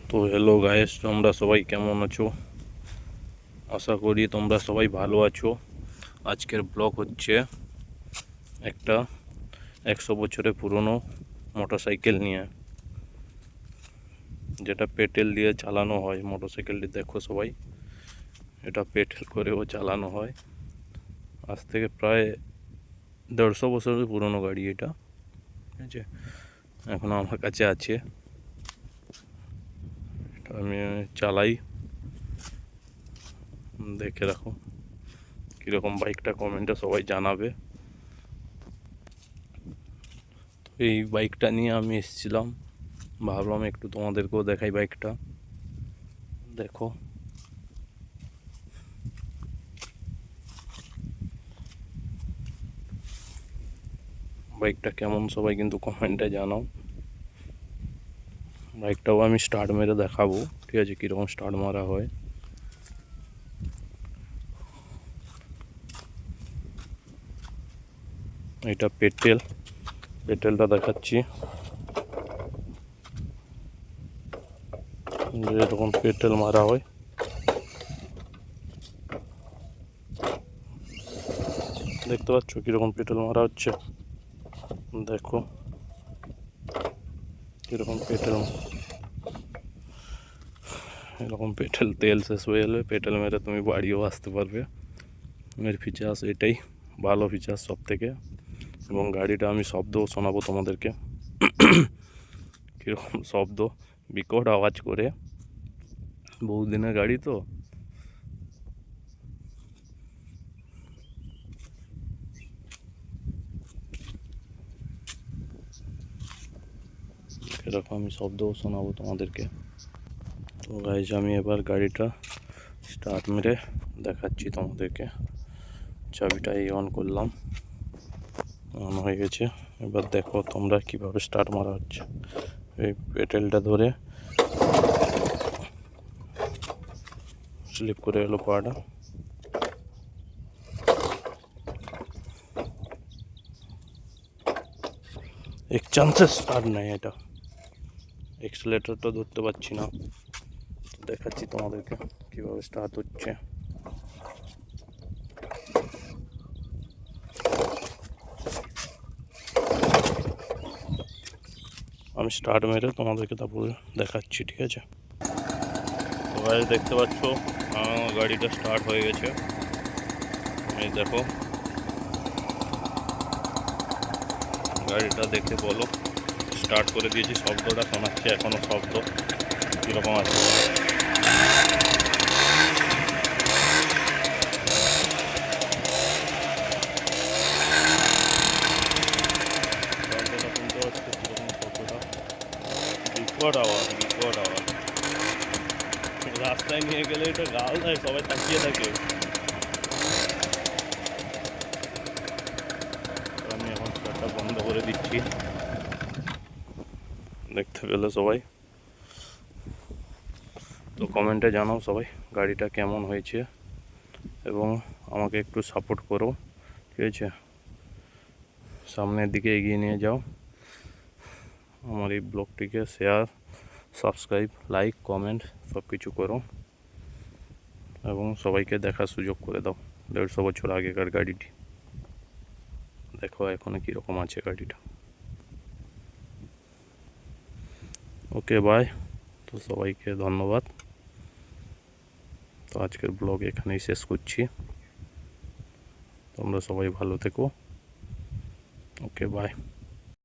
তো hello guys, তোমরা সবাই কেমন আছো? আশা করি তোমরা সবাই ভালো আছো। আজকের ব্লগ হচ্ছে একটা 100 বছরের পুরনো মোটরসাইকেল নিয়ে, যেটা পেট্রোল দিয়ে চালানো হয়। মোটরসাইকেলটি দেখো সবাই, এটা পেট্রোল করেও চালানো হয়। আজ থেকে প্রায় 150 বছরের পুরনো গাড়ি এটা, ঠিক আছে। এখনও আমার কাছে আছে, এটা আমি চালাই। দেখে রাখো কীরকম বাইকটা, কমেন্টে সবাই জানাবে। এই বাইকটা নিয়ে আমি এসেছিলাম, ভাবলাম একটু তোমাদেরকেও দেখাই বাইকটা। দেখো বাইকটা কেমন, সবাই কিন্তু কমেন্টে জানাও। বাইকটাও আমি স্টার্ট মেরে দেখাবো, ঠিক আছে, কীরকম স্টার্ট মারা হয়। এটা পেট্রোলটা দেখাচ্ছি, যেরকম পেট্রোল মারা হয়। দেখতে পাচ্ছ কীরকম পেট্রোল মারা হচ্ছে, দেখো কীরকম পেট্রোল। এরকম পেট্রোল তেল শেষ হয়ে গেলে পেট্রোল মেরে তুমি বাড়িও আসতে পারবে। এর ফিচার্স এটাই ভালো ফিচার্স সব থেকে। এবং গাড়িটা আমি শব্দও শোনাবো তোমাদেরকে, কীরকম শব্দ, বিকট আওয়াজ করে। বহুদিনের গাড়ি তো, এরকম আমি শব্দও শোনাবো তোমাদেরকে। তো গাইজ, আমি এবার গাড়িটা স্টার্ট মেরে দেখাচ্ছি তোমাদেরকে। চাবিটা অন করলাম, অন হয়ে গেছে। এবার দেখো তোমরা কিভাবে স্টার্ট মারা হচ্ছে। এই পেট্রোলটা ধরে স্লিপ করে গেলো পাটা। এক চান্সে স্টার্ট নেই, এটা এক্সেলেটরটা ধরতে পারছি না। দেখাচ্ছি তোমাদেরকে কিভাবে স্টার্ট হচ্ছে। আমি স্টার্ট মেরে তোমাদেরকে তারপরে দেখাচ্ছি, ঠিক আছে। তো গাড়ি দেখতে পাচ্ছ, আমার গাড়িটা স্টার্ট হয়ে গেছে। এই দেখো গাড়িটা দেখে বলো, স্টার্ট করে দিয়েছি। শব্দটা শোনাচ্ছে এখনও, শব্দ কীরকম আছে। শব্দটা শুনতে হচ্ছে কীরকম, শব্দটা বিকট আওয়াজ, বিকট আওয়াজ। রাস্তায় নিয়ে গেলে এটা গাল দেয়, সবাই তাকিয়ে থাকে। আমি এখন স্টার্টটা বন্ধ করে দিচ্ছি, দেখতে পেলে সবাই। তো কমেন্টে জানাও সবাই গাড়িটা কেমন হয়েছে, এবং আমাকে একটু সাপোর্ট করো, ঠিক আছে। সামনের দিকে এগিয়ে নিয়ে যাও। আমার এই ব্লগটিকে শেয়ার, সাবস্ক্রাইব, লাইক, কমেন্ট সব কিছু করো, এবং সবাইকে দেখার সুযোগ করে দাও। 150 বছর আগেকার গাড়িটি দেখো এখনো কীরকম আছে গাড়িটা। Okay bye. তো সবাইকে ধন্যবাদ। তো আজকের ব্লগ এখানেই শেষ করছি। তোমরা সবাই ভালো থেকো। Okay bye.